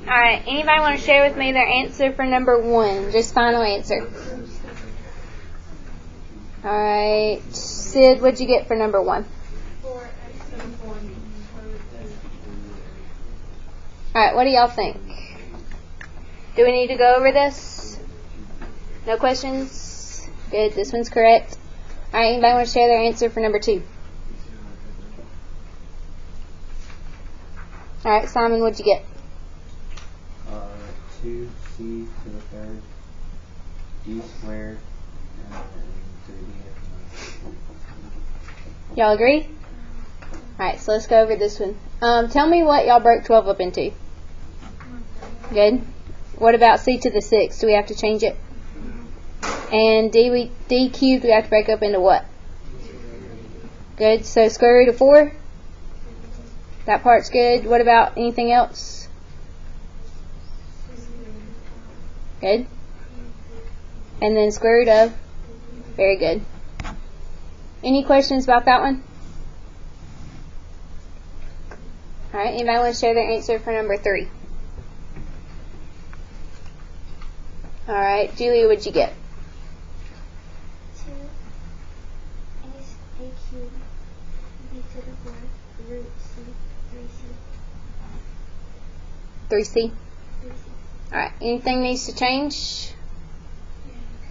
Alright, anybody want to share with me their answer for number 1? Just final answer. Alright, Sid, what'd you get for number 1? 4x to the 4. Alright, what do y'all think? Do we need to go over this? No questions? Good, this one's correct. Alright, anybody want to share their answer for number 2? Alright, Simon, what'd you get? 2c to the 3rd, d squared, and 3d. Y'all agree? Alright, so let's go over this one. Tell me what y'all broke 12 up into. Good. What about c to the 6th? Do we have to change it? And d cubed we have to break up into what? Good. So square root of 4? That part's good. What about anything else? Good. And then square root of? Very good. Any questions about that one? Alright, anybody want to share their answer for number 3? Alright, Julia, what'd you get? 2 a cubed b to the 4 root c 3c. 3C. Alright, anything needs to change?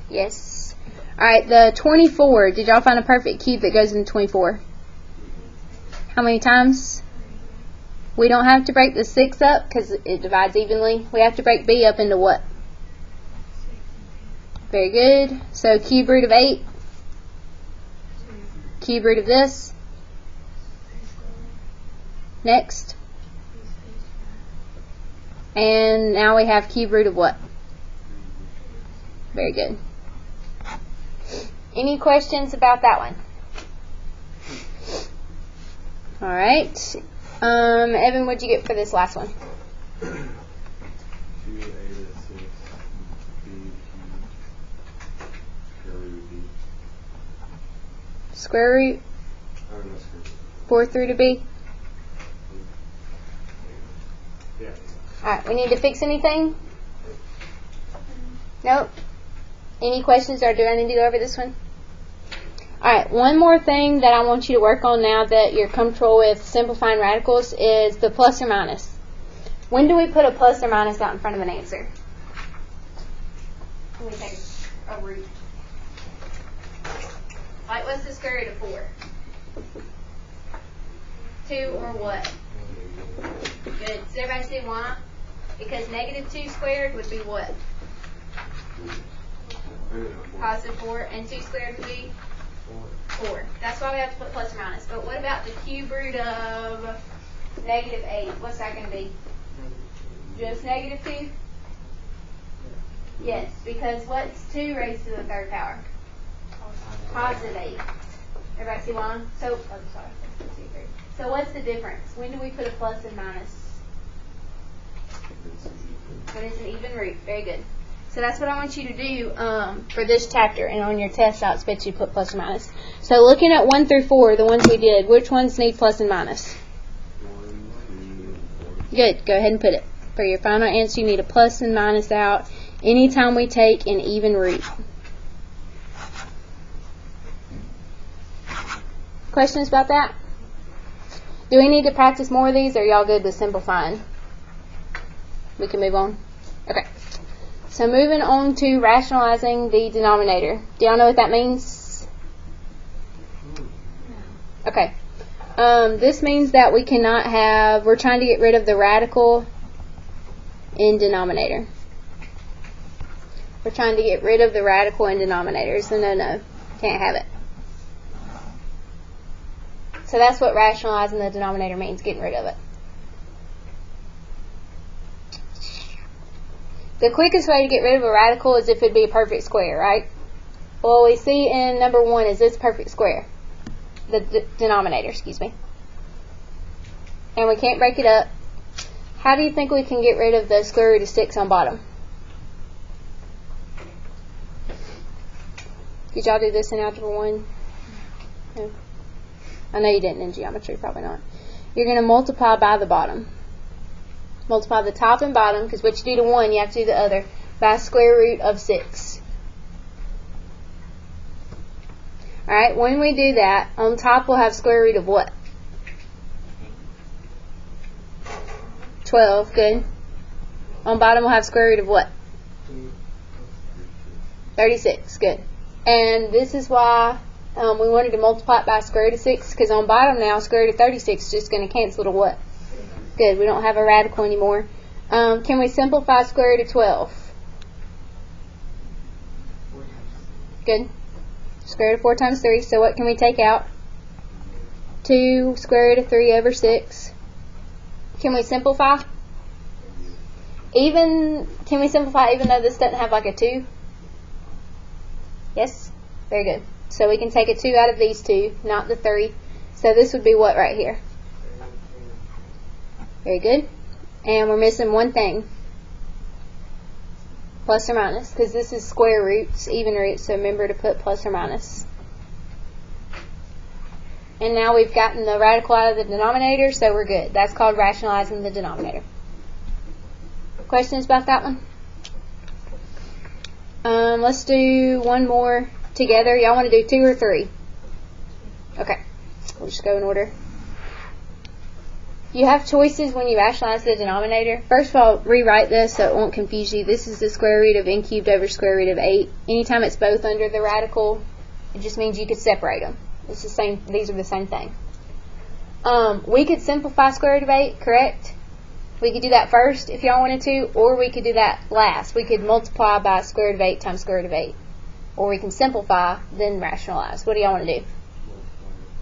Yes. Alright, the 24. Did y'all find a perfect cube that goes into 24? How many times? We don't have to break the 6 up because it divides evenly. We have to break b up into what? Very good. So cube root of 8. Cube root of this. Next. And now we have cube root of what? Very good. Any questions about that one? Alright. Evan, what'd you get for this last one? 2a to the 6th, b cubed, square root of b. Square root? Oh, no, square root. 4 through to b? Yeah. Alright, we need to fix anything? Nope. Any questions, or do I need to go over this one? Alright, one more thing that I want you to work on now that you're comfortable with simplifying radicals is the plus or minus. When do we put a plus or minus out in front of an answer? When we take a root. Like, what's the square root of 4? 2 or what? Good. Does everybody see why? Because negative 2 squared would be what? Positive 4. And 2 squared would be? 4. That's why we have to put plus or minus. But what about the cube root of negative 8? What's that going to be? Just negative 2? Yes, because what's 2 raised to the 3rd power? Positive 8. Everybody see why? So, oh, sorry. So what's the difference? When do we put a plus and minus? When it's an even root. Very good. So that's what I want you to do for this chapter. And on your test, I expect you to put plus and minus. So looking at 1 through 4, the ones we did, which ones need plus and minus? 1, 2, 4. Good. Go ahead and put it. For your final answer, you need a plus and minus out anytime we take an even root. Questions about that? Do we need to practice more of these, or are y'all good with simplifying? We can move on? Okay. So moving on to rationalizing the denominator. Do y'all know what that means? Okay. This means that we cannot have, we're trying to get rid of the radical in denominator. We're trying to get rid of the radical in denominator. So no. Can't have it. So that's what rationalizing the denominator means, getting rid of it. The quickest way to get rid of a radical is if it be a perfect square, right? Well, we see in number 1 is this perfect square. The denominator, excuse me. And we can't break it up. How do you think we can get rid of the square root of 6 on bottom? Did y'all do this in Algebra 1? No. I know you didn't in geometry, probably not. You're going to multiply by the bottom. multiply the top and bottom, because what you do to one, you have to do the other, by square root of 6. Alright, when we do that, on top we'll have square root of what? 12, good. On bottom we'll have square root of what? 36, good. And this is why we wanted to multiply it by square root of 6, because on bottom now, square root of 36 is just going to cancel to what? Good, we don't have a radical anymore. Can we simplify square root of 12? Good. Square root of 4 times 3, so what can we take out? 2 square root of 3 over 6. Can we simplify? Can we simplify even though this doesn't have like a 2? Yes? Very good. So we can take a 2 out of these two, not the 3. So this would be what right here? Very good. And we're missing one thing. Plus or minus, because this is square roots, even roots, so remember to put plus or minus. And now we've gotten the radical out of the denominator, so we're good. That's called rationalizing the denominator. Questions about that one? Let's do one more together. Y'all want to do 2 or 3? Okay. We'll just go in order. You have choices when you rationalize the denominator. First of all, rewrite this so it won't confuse you. This is the square root of n cubed over square root of 8. Anytime it's both under the radical, it just means you could separate them. It's the same. These are the same thing. We could simplify square root of 8, correct? We could do that first if y'all wanted to, or we could do that last. We could multiply by square root of 8 times square root of 8. Or we can simplify, then rationalize. What do y'all want to do?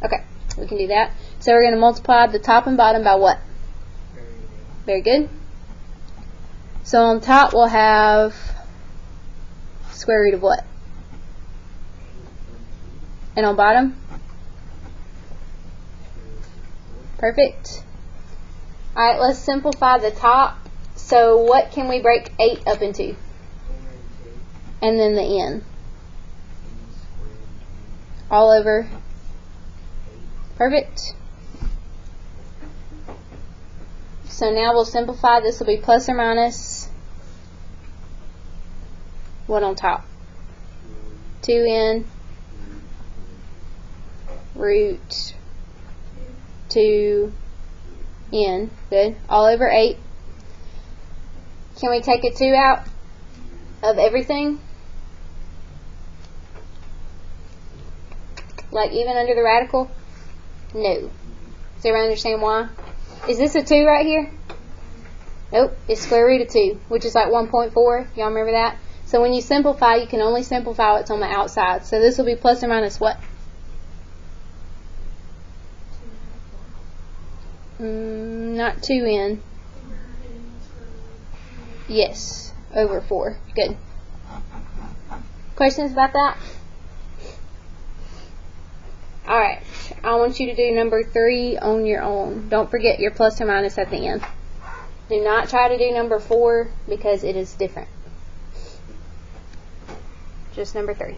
Okay, we can do that. So we're going to multiply the top and bottom by what? Very good. So on top we'll have square root of what? And on bottom? Perfect. Alright, let's simplify the top. So what can we break 8 up into? And then the n. All over. Perfect. So now we'll simplify. This will be plus or minus what on top? 2n root 2n. Good. All over 8. Can we take a 2 out of everything? Like even under the radical? No. Does everyone understand why? Is this a 2 right here? Nope. It's square root of 2, which is like 1.4. Y'all remember that? So when you simplify, you can only simplify what's on the outside. So this will be plus or minus what? Not 2n. Yes. Over 4. Good. Questions about that? Alright, I want you to do number 3 on your own. Don't forget your plus or minus at the end. Do not try to do number 4 because it is different. Just number 3.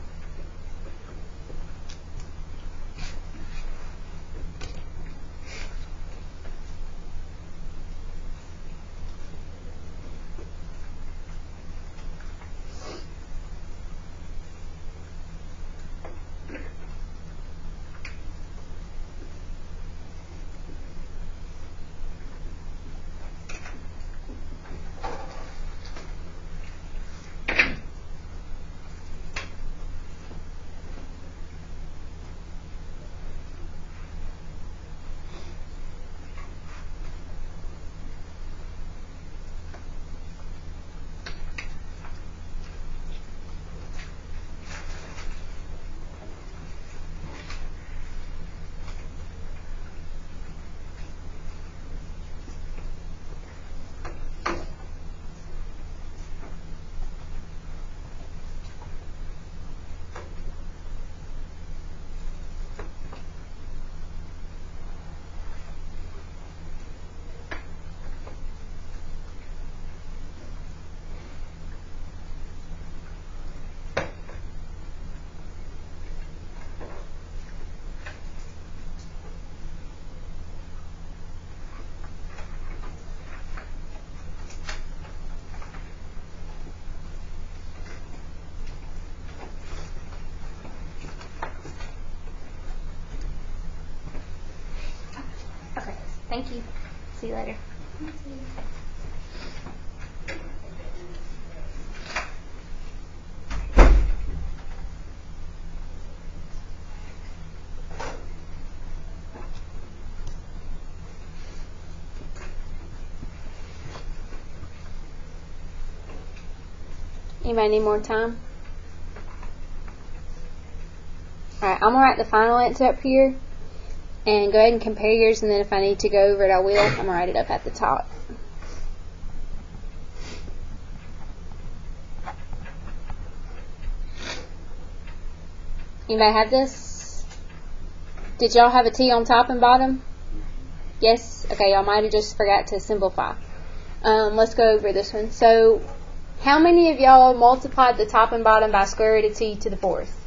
Thank you. See you later. Anybody need more time? Alright, I'm going to write the final answer up here and go ahead and compare yours, and then if I need to go over it I will. I'm going to write it up at the top. Anybody have this? Did y'all have a T on top and bottom? Yes? Okay, y'all might have just forgot to simplify. Let's go over this one. So, how many of y'all multiplied the top and bottom by square root of t to the fourth?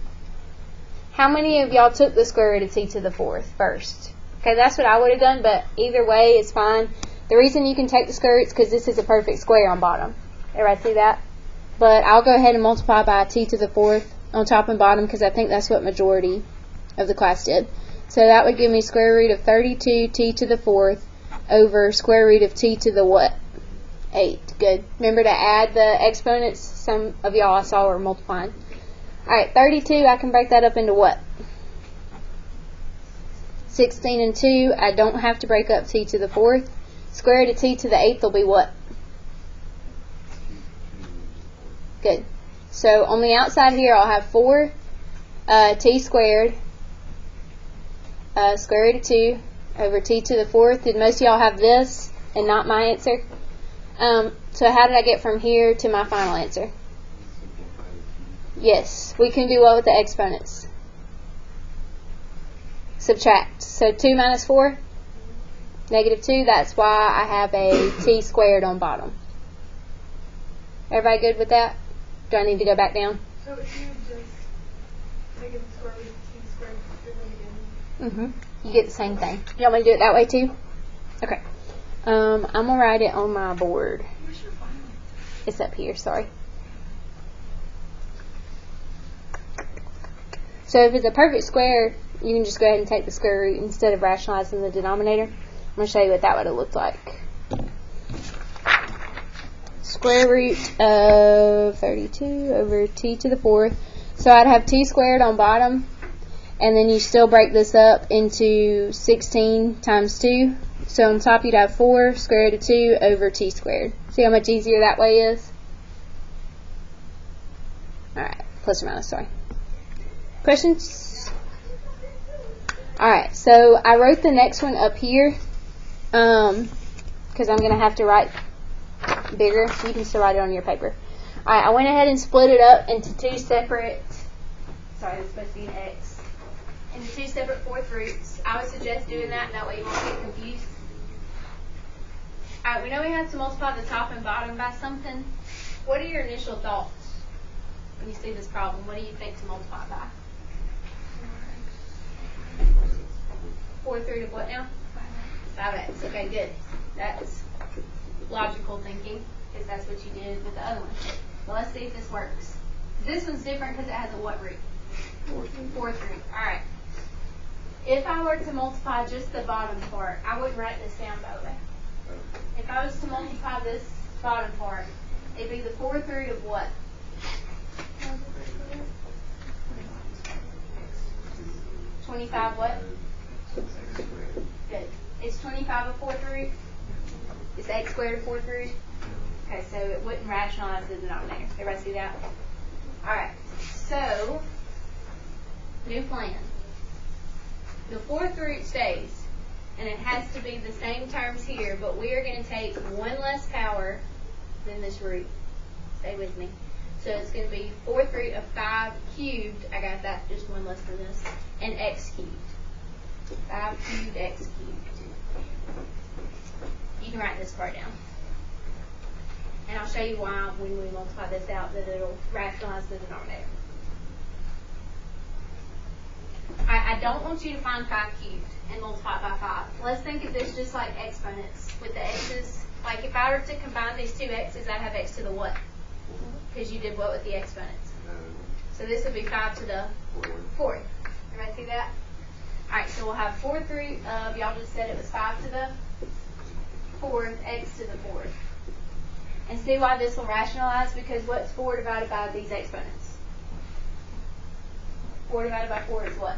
How many of y'all took the square root of t to the fourth first? Okay, that's what I would have done, but either way, it's fine. The reason you can take the square root is because this is a perfect square on bottom. Everybody see that? But I'll go ahead and multiply by t to the fourth on top and bottom because I think that's what majority of the class did. So that would give me square root of 32 t to the fourth over square root of t to the what? 8. Good. Remember to add the exponents. Some of y'all I saw were multiplying. Alright, 32, I can break that up into what? 16 and 2, I don't have to break up t to the fourth. Square root of t to the 8th will be what? Good. So on the outside here I'll have 4 t squared square root of 2 over t to the fourth. Did most of y'all have this and not my answer? So how did I get from here to my final answer? Yes, we can do what with the exponents? Subtract. So 2 minus 4? Negative 2. That's why I have a t squared on bottom. Everybody good with that? Do I need to go back down? So if you just make it the square root of t squared, again. You get the same thing. You want me to do it that way too? Okay. I'm going to write it on my board. Where's your final? It's up here, sorry. So if it's a perfect square, you can just go ahead and take the square root instead of rationalizing the denominator. I'm going to show you what that would have looked like. Square root of 32 over t to the fourth. So I'd have t squared on bottom, and then you still break this up into 16 times 2. So on top you'd have 4 square root of 2 over t squared. See how much easier that way is? Alright, plus or minus, sorry. Questions? Alright, so I wrote the next one up here because I'm going to have to write bigger. You can still write it on your paper. Alright, I went ahead and split it up into 2 separate, sorry, it's supposed to be an x, into 2 separate fourth roots. I would suggest doing that, and that way you won't get confused. Alright, we know we have to multiply the top and bottom by something. What are your initial thoughts when you see this problem? What do you think to multiply by? 4th root of what now? 5x. Okay, good. That's logical thinking, because that's what you did with the other one. Well, let's see if this works. This one's different because it has a what root? 4th root. Alright. If I were to multiply just the bottom part, I wouldn't write this down, by the way. If I was to multiply this bottom part, it'd be the 4th root of what? 25 what? Good. Is 25 a 4th root? Is x squared a 4th root? Okay, so it wouldn't rationalize the denominator. Everybody see that? Alright, so, new plan. The 4th root stays, and it has to be the same terms here, but we are going to take 1 less power than this root. Stay with me. So it's going to be 4th root of 5 cubed. I got that, just 1 less than this. And x cubed. 5 cubed x cubed. You can write this part down. And I'll show you why when we multiply this out that it'll rationalize the denominator. I don't want you to find 5 cubed and multiply by 5. Let's think of this just like exponents with the x's. Like if I were to combine these two x's, I'd have x to the what? Because you did what with the exponents? So this would be 5 to the 4th. Everybody see that? Alright, so we'll have 4th root of, y'all just said it was 5 to the 4th, x to the 4th. And see why this will rationalize? Because what's 4 divided by these exponents? 4 divided by 4 is what?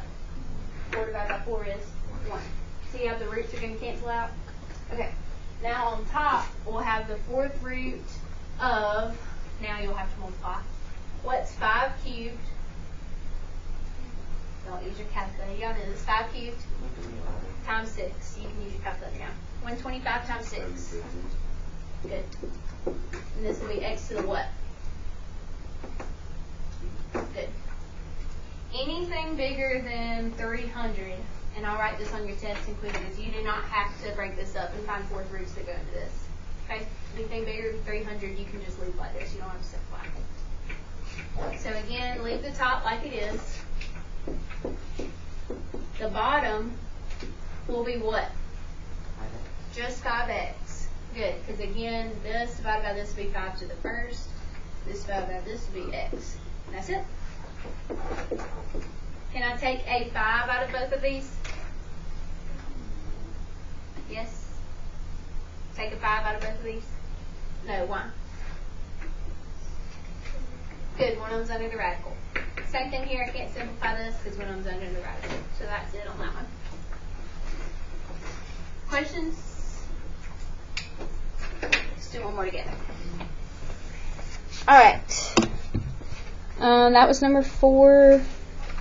4 divided by 4 is 1. See how the roots are going to cancel out? Okay. Now on top, we'll have the 4th root of, now you'll have to multiply. What's 5 cubed? Don't use your calculator. You got it. It's 5 cubed times 6. You can use your calculator now. 125 times 6. Good. And this will be x to the what? Good. Anything bigger than 300, and I'll write this on your test included, is you do not have to break this up and find 4th roots that go into this. Okay? Anything bigger than 300, you can just leave like this. You don't have to simplify. So again, leave the top like it is. The bottom will be what? Just 5x. Good, because again, this divided by this will be 5 to the 1st. This divided by this will be x. And that's it. Can I take a 5 out of both of these? Yes? Take a 5 out of both of these? No, why? Good, one of them's under the radical. Same thing here, I can't simplify this because one of them's under the radical. So that's it on that one. Questions? Let's do one more together. Alright. That was number 4.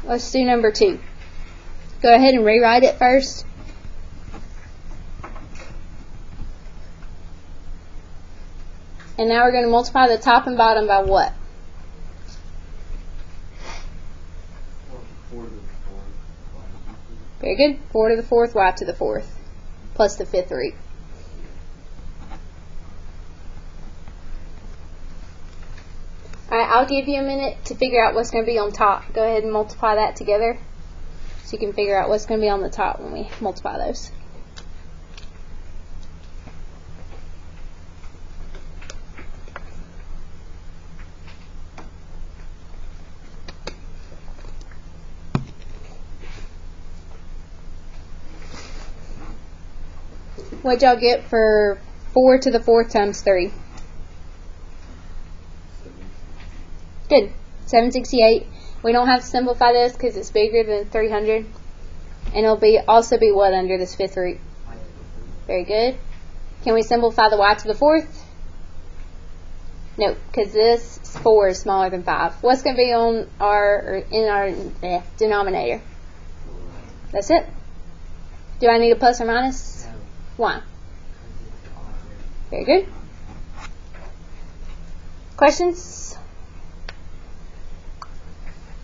Let's do number 2. Go ahead and rewrite it first. And now we're going to multiply the top and bottom by what? 4 to the 4th. Very good. 4 to the 4th, y to the 4th, plus the 5th root. Alright, I'll give you a minute to figure out what's going to be on top. Go ahead and multiply that together so you can figure out what's going to be on the top when we multiply those. What'd y'all get for 4 to the 4th times 3? Good. 768. We don't have to simplify this because it's bigger than 300. And it'll also be what under this 5th root? Very good. Can we simplify the y to the 4th? No, because this 4 is smaller than 5. What's going to be on in our denominator? That's it. Do I need a plus or minus? No. Why? Very good. Questions?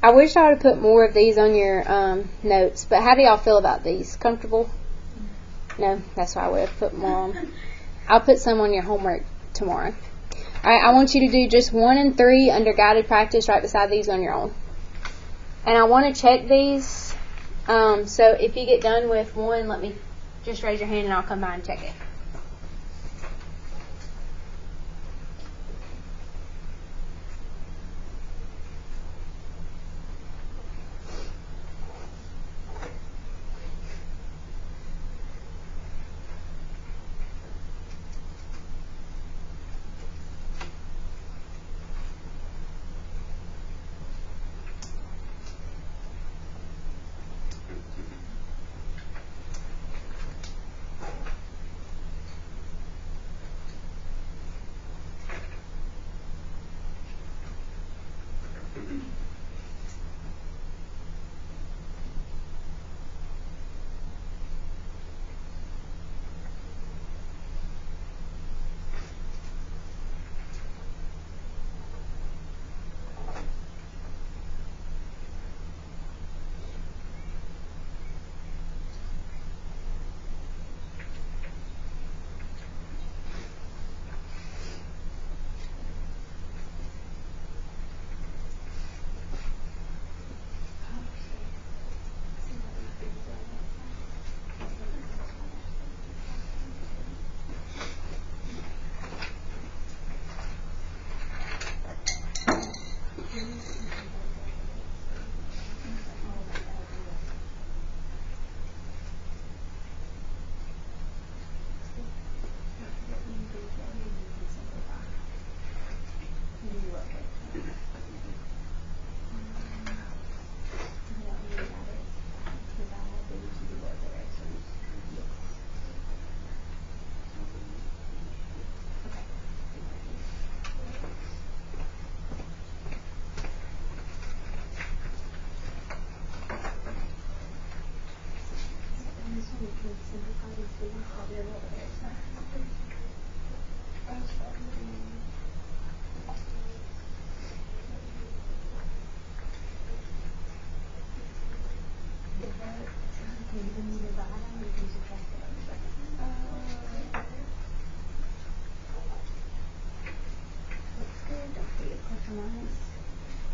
I wish I would have put more of these on your notes, but how do y'all feel about these? Comfortable? No? That's why I would have put more on. I'll put some on your homework tomorrow. Alright, I want you to do just 1 and 3 under guided practice right beside these on your own. And I want to check these. So if you get done with 1, let me just raise your hand and I'll come by and check it.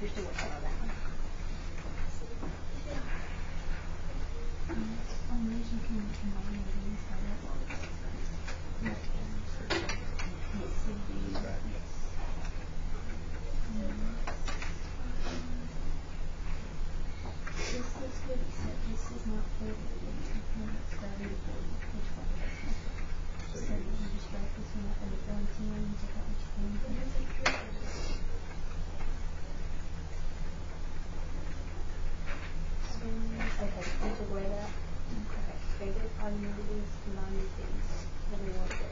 You're still working on that one. Okay, you took away that? Okay, very good. All you need to do is combine these things. What do you want to do?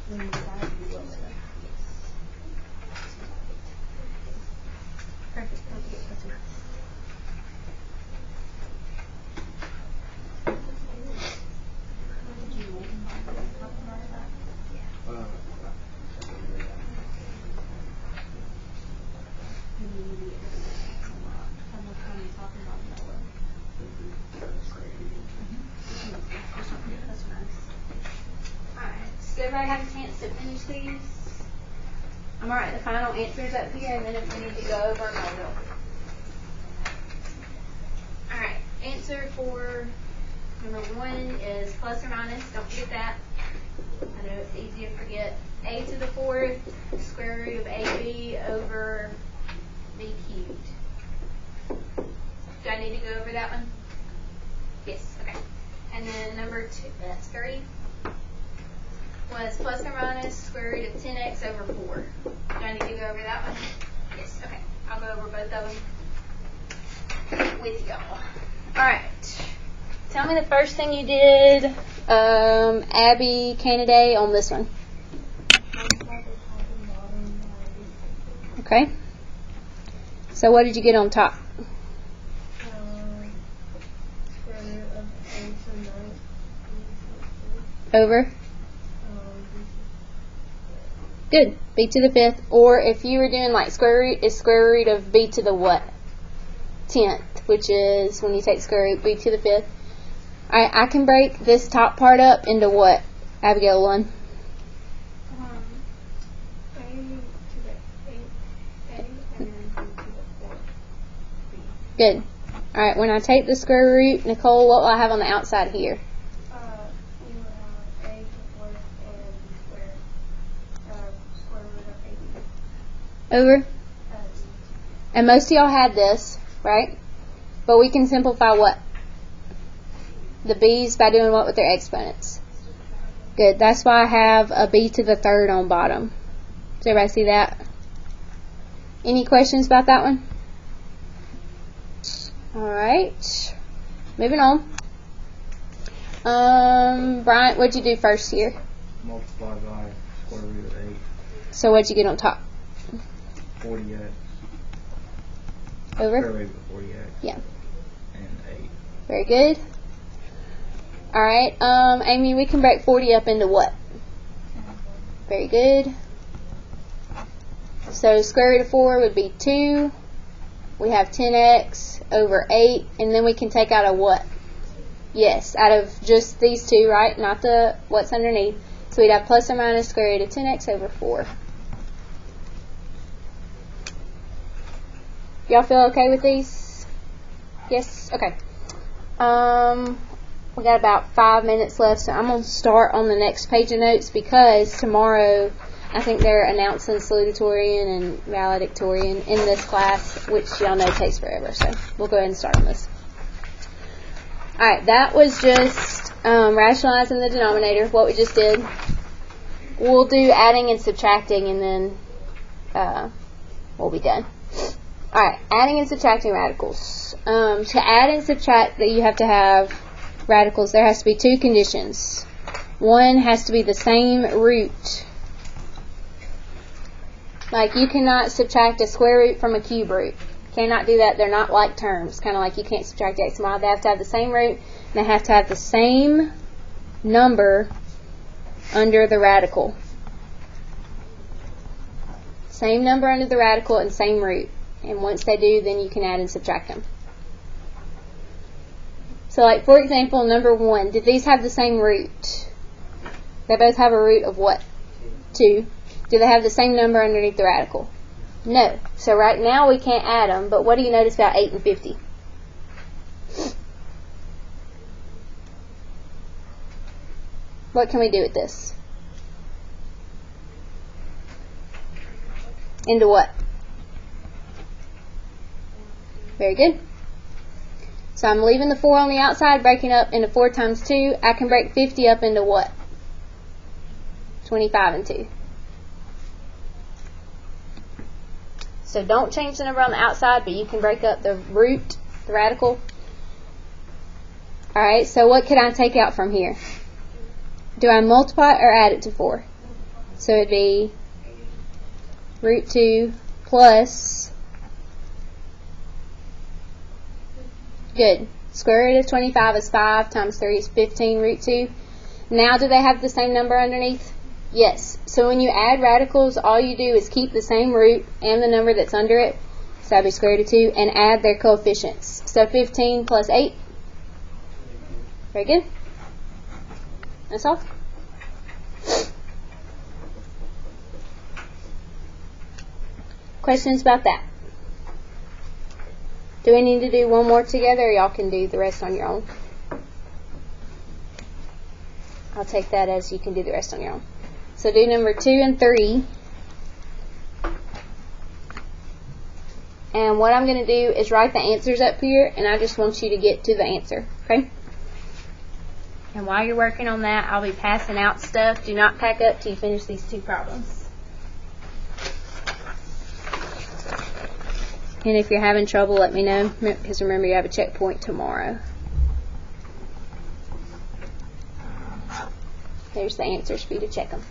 When you decide, you will with it. Yes. Perfect. Don't forget plus or minus. What did you want? Talk about that? Yeah. Does everybody have a chance to finish these? I'm going to write the final answers up here, and then if we need to go over them, I will. Alright, answer for number 1 is plus or minus. Don't forget that. I know it's easy to forget. A to the 4th, square root of AB over B cubed. Do I need to go over that one? Yes, okay. And then number 2, that's 3, was plus or minus square root of 10x over 4. Do I need to go over that one? Yes, okay. I'll go over both of them with y'all. Alright. Tell me the first thing you did, Abby, Canada, on this one. Okay. So what did you get on top? Square root of 8 to 9. Over? Good. B to the 5th. Or if you were doing like square root, is square root of B to the what? 10th, which is when you take square root, B to the 5th. Alright, I can break this top part up into what? Abigail, 1. A to the 8A, and then B to the 4. Good. Alright, when I take the square root, Nicole, what will I have on the outside here? You have A to the 4th and square root of 8. Over? And most of y'all had this, right? But we can simplify what? The b's by doing what with their exponents? Good. That's why I have a b to the 3rd on bottom. Does everybody see that? Any questions about that one? Alright. Moving on. Bryant, what'd you do first here? Multiply by square root of 8. So what'd you get on top? 40x. Over? Square root of 40x. Yeah. And 8. Very good. Alright, Amy, we can break 40 up into what? Very good. So square root of 4 would be 2. We have 10x over 8, and then we can take out a what? Yes, out of just these two, right? Not the what's underneath. So we'd have plus or minus square root of 10x over 4. Y'all feel okay with these? Yes? Okay. We got about 5 minutes left, so I'm going to start on the next page of notes because tomorrow I think they're announcing salutatorian and valedictorian in this class, which y'all know takes forever, so we'll go ahead and start on this. Alright, that was just rationalizing the denominator, what we just did. We'll do adding and subtracting, and then we'll be done. Alright, adding and subtracting radicals. To add and subtract, that you have to have radicals, there has to be 2 conditions. One has to be the same root. Like you cannot subtract a square root from a cube root. Cannot do that. They're not like terms. Kind of like you can't subtract x and y. They have to have the same root, and they have to have the same number under the radical. Same number under the radical and same root. And once they do, then you can add and subtract them. So like, for example, number 1, did these have the same root? They both have a root of what? 2. Do they have the same number underneath the radical? No. So right now we can't add them, but what do you notice about 8 and 50? What can we do with this? Into what? Very good. So I'm leaving the 4 on the outside, breaking up into 4 times 2. I can break 50 up into what? 25 and 2. So don't change the number on the outside, but you can break up the root, the radical. Alright, so what could I take out from here? Do I multiply or add it to 4? So it'd be root 2 plus, good, square root of 25 is 5 times 3 is 15 root 2. Now do they have the same number underneath? Yes. So when you add radicals, all you do is keep the same root and the number that's under it, so that'd be square root of 2, and add their coefficients. So 15 plus 8. Very good. That's all. Questions about that? Do we need to do one more together, or y'all can do the rest on your own? I'll take that as you can do the rest on your own. So do number 2 and 3. And what I'm going to do is write the answers up here, and I just want you to get to the answer. Okay? And while you're working on that, I'll be passing out stuff. Do not pack up till you finish these 2 problems. And if you're having trouble, let me know, because remember you have a checkpoint tomorrow. There's the answers for you to check them.